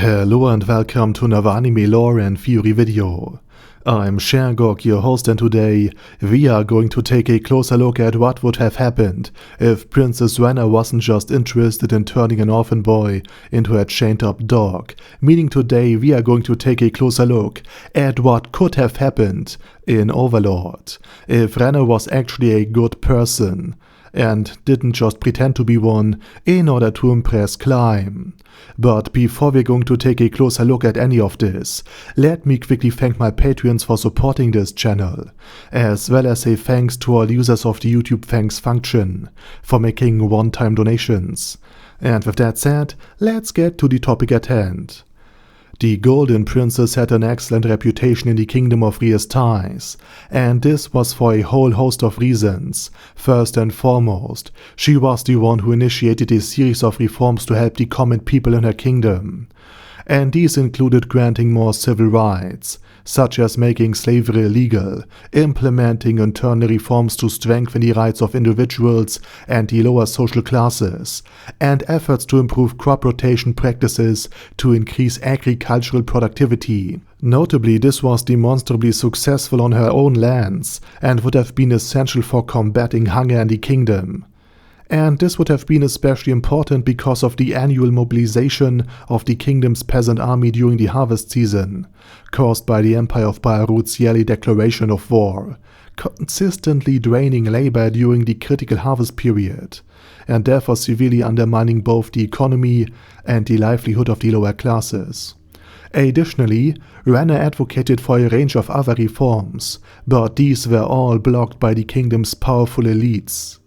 Hello and welcome to another anime lore and theory video. I'm Shergog, your host, and today we are going to take a closer look at what would have happened if Princess Renner wasn't just interested in turning an orphan boy into a chained-up dog. Meaning today we are going to take a closer look at what could have happened in Overlord if Renner was actually a good person and didn't just pretend to be one in order to impress Climb. But before we're going to take a closer look at any of this, let me quickly thank my Patreons for supporting this channel, as well as say thanks to all users of the YouTube thanks function for making one-time donations. And with that said, let's get to the topic at hand. The Golden Princess had an excellent reputation in the Kingdom of Ainz, and this was for a whole host of reasons. First and foremost, she was the one who initiated a series of reforms to help the common people in her kingdom. And these included granting more civil rights, such as making slavery illegal, implementing internal reforms to strengthen the rights of individuals and the lower social classes, and efforts to improve crop rotation practices to increase agricultural productivity. Notably, this was demonstrably successful on her own lands and would have been essential for combating hunger in the kingdom. And this would have been especially important because of the annual mobilization of the kingdom's peasant army during the harvest season, caused by the Empire of Baharut's yearly declaration of war, consistently draining labor during the critical harvest period, and therefore severely undermining both the economy and the livelihood of the lower classes. Additionally, Renner advocated for a range of other reforms, but these were all blocked by the kingdom's powerful elites.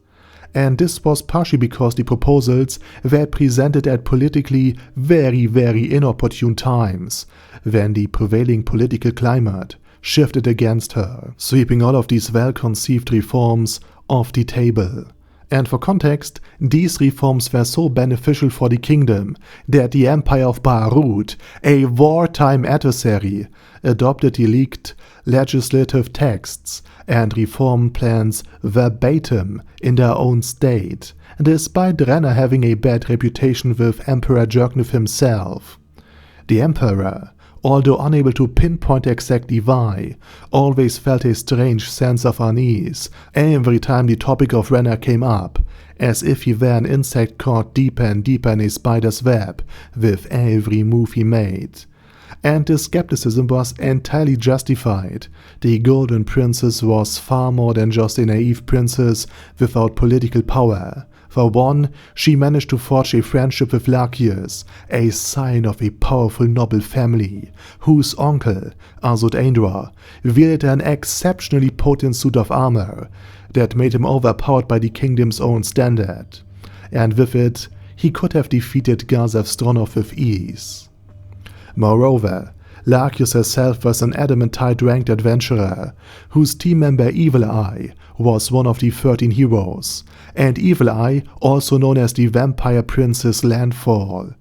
And this was partially because the proposals were presented at politically very inopportune times, when the prevailing political climate shifted against her, sweeping all of these well-conceived reforms off the table. And for context, these reforms were so beneficial for the kingdom that the Empire of Baharut, a wartime adversary, adopted the leaked legislative texts and reform plans verbatim in their own state, despite Renner having a bad reputation with Emperor Jerknif himself. The Emperor, although unable to pinpoint exactly why, always felt a strange sense of unease every time the topic of Renner came up, as if he were an insect caught deeper and deeper in a spider's web with every move he made. And this skepticism was entirely justified. The Golden Princess was far more than just a naive princess without political power. For one, she managed to forge a friendship with Lachius, a sign of a powerful noble family, whose uncle, Ainz, wielded an exceptionally potent suit of armor that made him overpowered by the kingdom's own standard. And with it, he could have defeated Gazev Stronov with ease. Moreover, Lachius herself was an adamantite ranked adventurer, whose team member Evil Eye was one of the 13 heroes, and Evil Eye, also known as the Vampire Princess Landfall,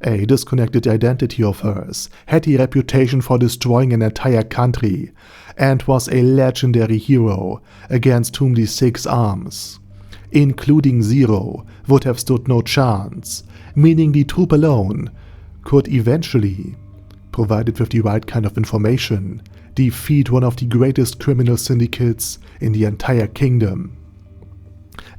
a disconnected identity of hers, had a reputation for destroying an entire country, and was a legendary hero against whom the Six Arms, including Zero, would have stood no chance, meaning the troop alone could eventually, provided with the right kind of information, defeat one of the greatest criminal syndicates in the entire kingdom.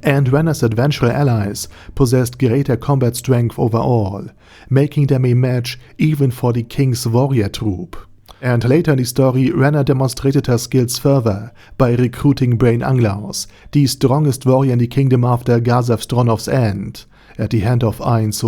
And Renner's adventurer allies possessed greater combat strength overall, making them a match even for the king's warrior troop. And later in the story, Renner demonstrated her skills further by recruiting Brain Anglaus, the strongest warrior in the kingdom after Gazev Stronov's end, at the hand of Ainz.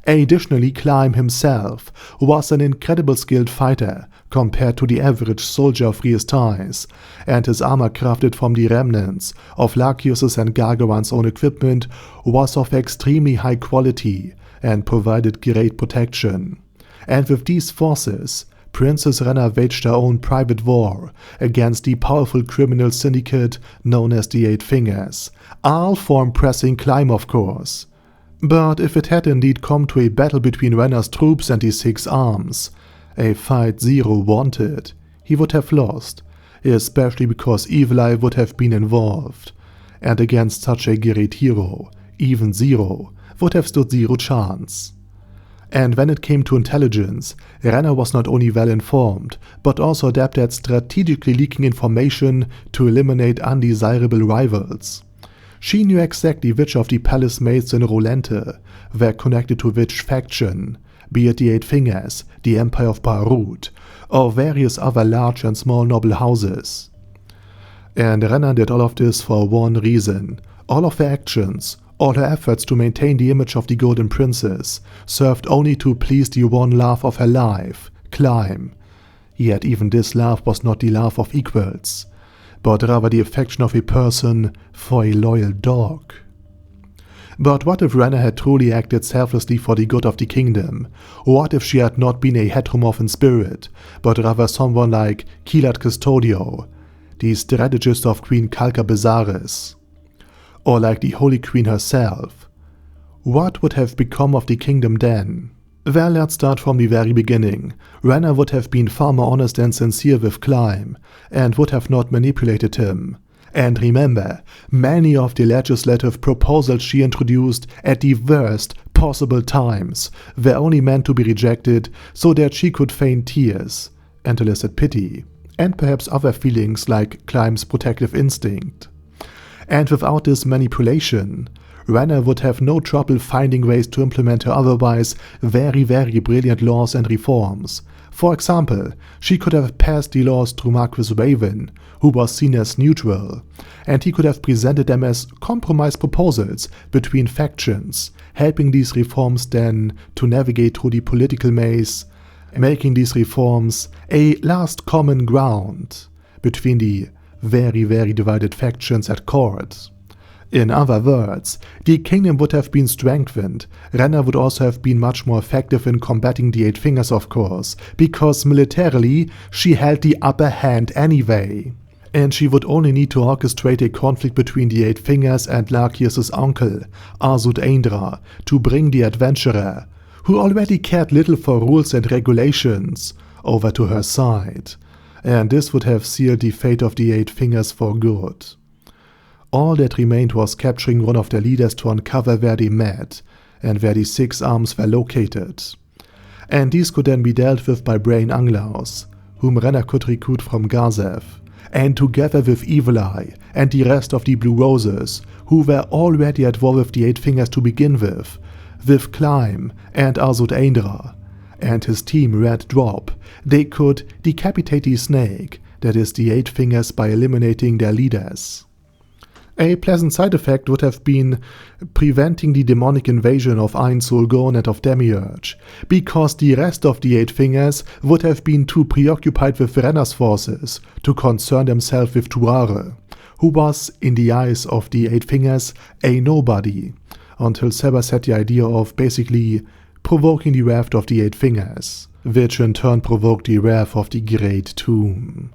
Additionally, Climb himself was an incredible skilled fighter compared to the average soldier of Ainz, and his armor crafted from the remnants of Lachius's and Gargaran's own equipment was of extremely high quality and provided great protection. And with these forces, Princess Renner waged her own private war against the powerful criminal syndicate known as the Eight Fingers, all for impressing Climb, of course. But if it had indeed come to a battle between Renner's troops and the Six Arms, a fight Zero wanted, he would have lost, especially because Evil Eye would have been involved, and against such a great hero, even Zero would have stood zero chance. And when it came to intelligence, Renner was not only well informed, but also adept at strategically leaking information to eliminate undesirable rivals. She knew exactly which of the palace maids in Rolente were connected to which faction, be it the Eight Fingers, the Empire of Beirut, or various other large and small noble houses. And Renner did all of this for one reason. All of her actions, all her efforts to maintain the image of the Golden Princess, served only to please the one love of her life, Climb. Yet even this love was not the love of equals, but rather the affection of a person for a loyal dog. But what if Renner had truly acted selflessly for the good of the kingdom? What if she had not been a heteromorph in spirit, but rather someone like Kilat Custodio, the strategist of Queen Kalka Besares? Or like the Holy Queen herself? What would have become of the kingdom then? Well, let's start from the very beginning. Renner would have been far more honest and sincere with Climb, and would have not manipulated him. And remember, many of the legislative proposals she introduced at the worst possible times were only meant to be rejected so that she could feign tears, and elicit pity, and perhaps other feelings like Climb's protective instinct. And without this manipulation, Renner would have no trouble finding ways to implement her otherwise very brilliant laws and reforms. For example, she could have passed the laws through Marquis Raven, who was seen as neutral, and he could have presented them as compromise proposals between factions, helping these reforms then to navigate through the political maze, making these reforms a last common ground between the very divided factions at court. In other words, the kingdom would have been strengthened. Renner would also have been much more effective in combating the Eight Fingers, of course, because militarily she held the upper hand anyway. And she would only need to orchestrate a conflict between the Eight Fingers and Larkius' uncle, Arsud Aindra, to bring the adventurer, who already cared little for rules and regulations, over to her side. And this would have sealed the fate of the Eight Fingers for good. All that remained was capturing one of their leaders to uncover where they met, and where the Six Arms were located. And these could then be dealt with by Brain Anglaus, whom Renner could recruit from Gazeth, and together with Evil Eye and the rest of the Blue Roses, who were already at war with the Eight Fingers to begin with Climb and Arsud Aindra, and his team Red Drop, they could decapitate the snake, that is the Eight Fingers, by eliminating their leaders. A pleasant side effect would have been preventing the demonic invasion of Ainz, Sulgon and of Demiurge, because the rest of the Eight Fingers would have been too preoccupied with Renner's forces to concern themselves with Tuare, who was, in the eyes of the Eight Fingers, a nobody, until Sebas had the idea of basically provoking the wrath of the Eight Fingers, which in turn provoked the wrath of the Great Tomb.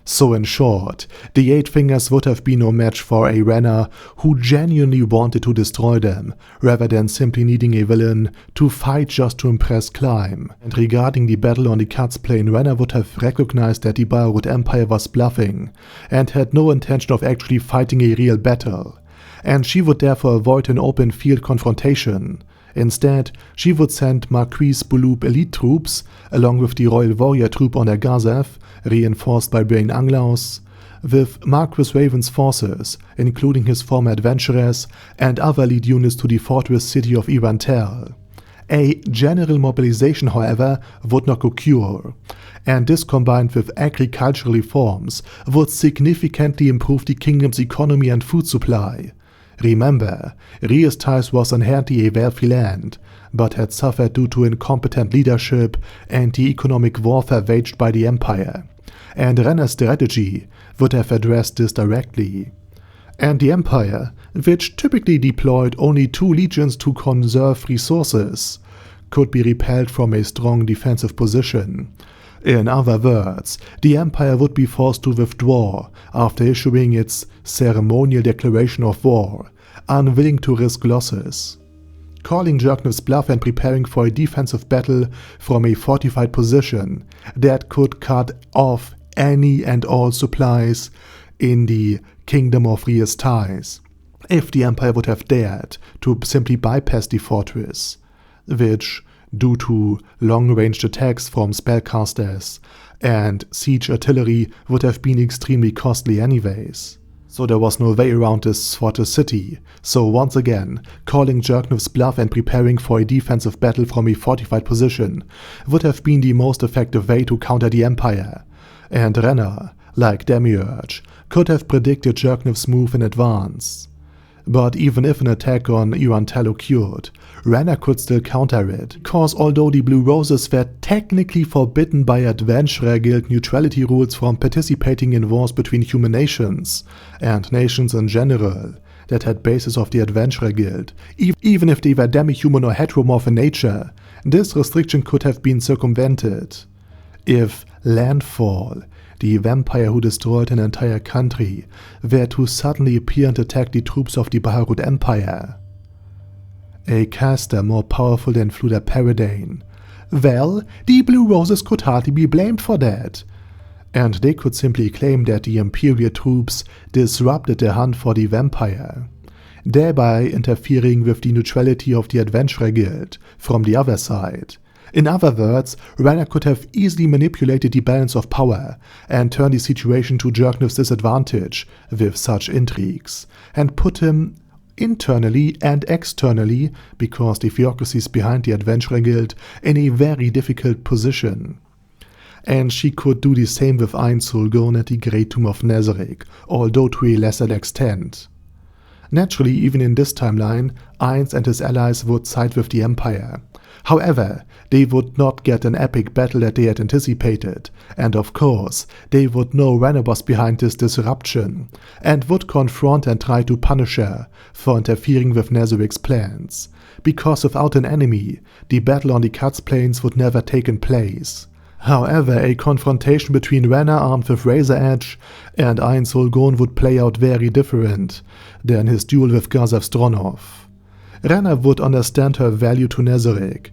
So in short, the Eight Fingers would have been no match for a Renner who genuinely wanted to destroy them, rather than simply needing a villain to fight just to impress Climb. And regarding the battle on the Kat's Plain, Renner would have recognized that the Beirut Empire was bluffing, and had no intention of actually fighting a real battle, and she would therefore avoid an open field confrontation. Instead, she would send Marquis Bouloup elite troops, along with the Royal Warrior Troop under Gazeth, reinforced by Brain Anglaus, with Marquis Raven's forces, including his former adventurers, and other lead units to the fortress city of Irantel. A general mobilization, however, would not occur, and this combined with agricultural reforms would significantly improve the kingdom's economy and food supply. Remember, Riestais was inherently a wealthy land, but had suffered due to incompetent leadership and the economic warfare waged by the empire, and Renner's strategy would have addressed this directly. And the empire, which typically deployed only 2 legions to conserve resources, could be repelled from a strong defensive position. In other words, the empire would be forced to withdraw after issuing its ceremonial declaration of war, unwilling to risk losses. Calling Jerknev's bluff and preparing for a defensive battle from a fortified position that could cut off any and all supplies in the kingdom of Riestais, if the empire would have dared to simply bypass the fortress, which due to long-ranged attacks from spellcasters, and siege artillery would have been extremely costly anyways. So there was no way around this fortress city, so once again, calling Jerknov's bluff and preparing for a defensive battle from a fortified position would have been the most effective way to counter the Empire, and Renner, like Demiurge, could have predicted Jerknov's move in advance. But even if an attack on Irantel occurred, Renner could still counter it, cause although the Blue Roses were technically forbidden by Adventurer Guild neutrality rules from participating in wars between human nations, and nations in general, that had bases of the Adventurer Guild, even if they were demi-human or heteromorph in nature, this restriction could have been circumvented. If Landfall, the vampire who destroyed an entire country, were to suddenly appear and attack the troops of the Baharut Empire. A caster more powerful than Fluda Paradane. Well, the Blue Roses could hardly be blamed for that. And they could simply claim that the Imperial troops disrupted the hunt for the vampire, thereby interfering with the neutrality of the Adventurer Guild from the other side. In other words, Renner could have easily manipulated the balance of power and turned the situation to Jerknov's disadvantage with such intrigues, and put him internally and externally, because the theocracies behind the Adventurer Guild, in a very difficult position. And she could do the same with Ainz at the Great Tomb of Nazarick, although to a lesser extent. Naturally, even in this timeline, Ainz and his allies would side with the Empire. However, they would not get an epic battle that they had anticipated, and of course, they would know Renner was behind this disruption, and would confront and try to punish her for interfering with Nazarick's plans, because without an enemy, the battle on the Cuts Plains would never taken place. However, a confrontation between Renner armed with Razor Edge and Ainz would play out very different than his duel with Gazav Stronov. Renner would understand her value to Nazarick,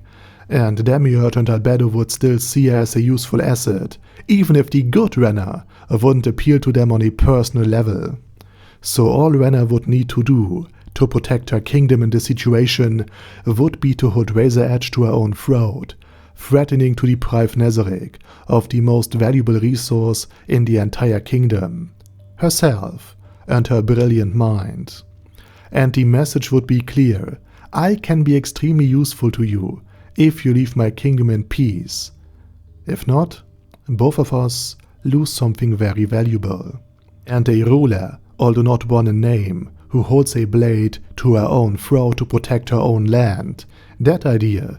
and Demiurge and Albedo would still see her as a useful asset, even if the good Renner wouldn't appeal to them on a personal level. So all Renner would need to do to protect her kingdom in this situation would be to hood Razor Edge to her own throat, threatening to deprive Nazarick of the most valuable resource in the entire kingdom, herself and her brilliant mind. And the message would be clear: I can be extremely useful to you if you leave my kingdom in peace. If not, both of us lose something very valuable. And a ruler, although not one in name, who holds a blade to her own throat to protect her own land, that idea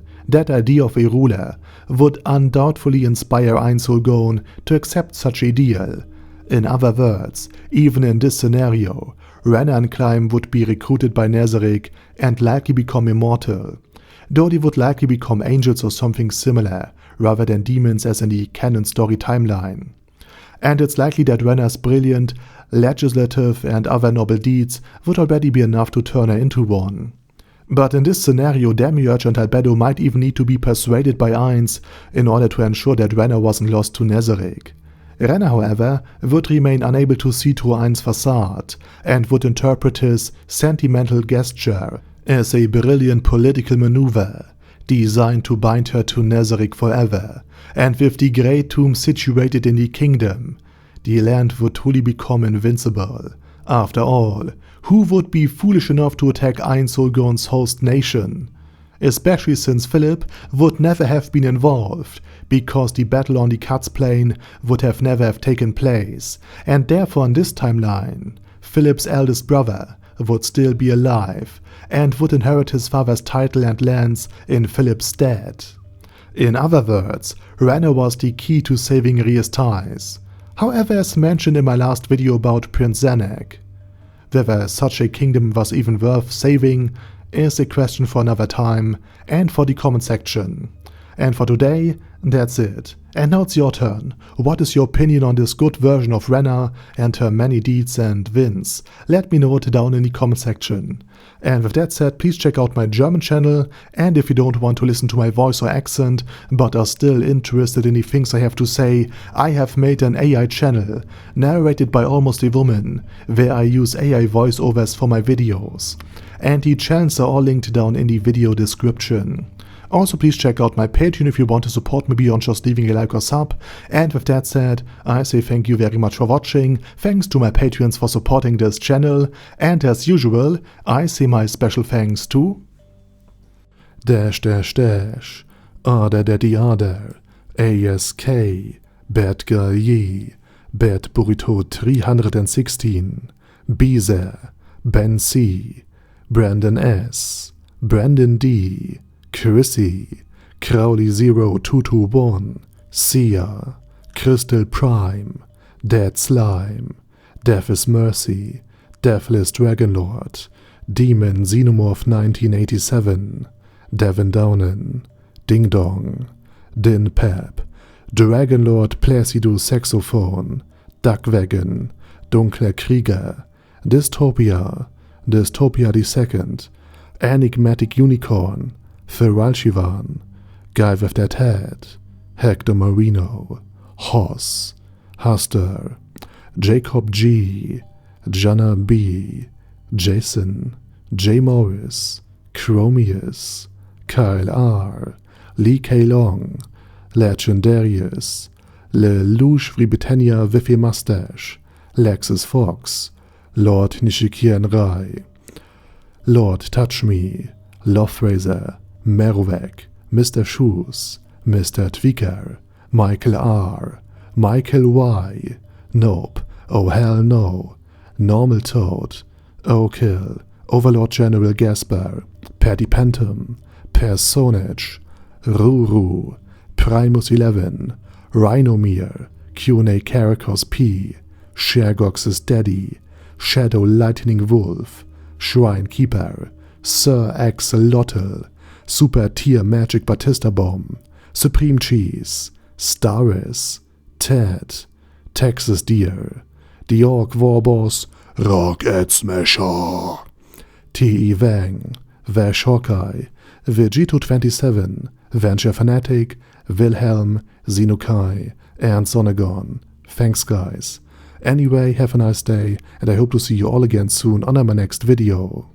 of a ruler would undoubtedly inspire Ainz to accept such a deal. In other words, even in this scenario, Renner and Climb would be recruited by Nazarick and likely become immortal, though they would likely become angels or something similar, rather than demons as in the canon story timeline. And it's likely that Renner's brilliant, legislative and other noble deeds would already be enough to turn her into one. But in this scenario, Demiurge and Albedo might even need to be persuaded by Ainz in order to ensure that Renner wasn't lost to Nazarick. Renner, however, would remain unable to see through Ainz's facade, and would interpret his sentimental gesture as a brilliant political maneuver, designed to bind her to Nazarick forever, and with the Great Tomb situated in the kingdom, the land would truly become invincible. After all, who would be foolish enough to attack Ainz host nation? Especially since Philip would never have been involved, because the battle on the Cuts Plain would have never have taken place, and therefore in this timeline, Philip's eldest brother would still be alive, and would inherit his father's title and lands in Philip's stead. In other words, Renner was the key to saving Rhea's ties. However, as mentioned in my last video about Prince Zanek, whether such a kingdom was even worth saving is a question for another time and for the comment section. And for today, that's it. And now it's your turn. What is your opinion on this good version of Renner and her many deeds and wins? Let me know it down in the comment section. And with that said, please check out my German channel, and if you don't want to listen to my voice or accent, but are still interested in the things I have to say, I have made an AI channel, narrated by Almost a Woman, where I use AI voiceovers for my videos. And the channels are all linked down in the video description. Also, please check out my Patreon if you want to support me beyond just leaving a like or sub. And with that said, I say thank you very much for watching, thanks to my Patreons for supporting this channel, and as usual, I say my special thanks to Other Daddy Other, ASK, Bad Guy Yee, Bad Burrito 316, Beezer, Ben C, Brandon S, Brandon D, Chrissy, Crowley 0221, Sia, Crystal Prime, Dead Slime, Death is Mercy, Deathless Dragonlord, Demon Xenomorph 1987, Devin Downen, Ding Dong, Din Pep, Dragonlord Placido Saxophone, Duckwagon, Dunkler Krieger, Dystopia, Dystopia II, Enigmatic Unicorn, Feralchivan, Guy with That Head, Hector Marino, Hoss, Huster, Jacob G, Jana B, Jason, J. Morris, Chromius, Kyle R, Lee K. Long, Legendarius, Le Louche Britannia with a Mustache, Lexus Fox, Lord Nishikian Rai, Lord Touch Me, Lofrazer, Merowek, Mr. Shoes, Mr. Tweaker, Michael R, Michael Y, Nope, Oh Hell No, Normal Toad, Oh Kill, Overlord General Gaspar, Paddy Pentum, Personage, Ruru, Primus 11, Rhinomere, Q&A Caracos P, Shergox's Daddy, Shadow Lightning Wolf, Shrine Keeper, Sir Axolotl, Super Tier Magic Batista Bomb, Supreme Cheese, Staris, Ted, Texas Deer, The Orc Warboss, Rocket Smasher, T.E. Wang, Vash Hawkeye, Vegito27, Venture Fanatic, Wilhelm, Xenokai, and Sonagon. Thanks guys. Anyway, have a nice day, and I hope to see you all again soon on my next video.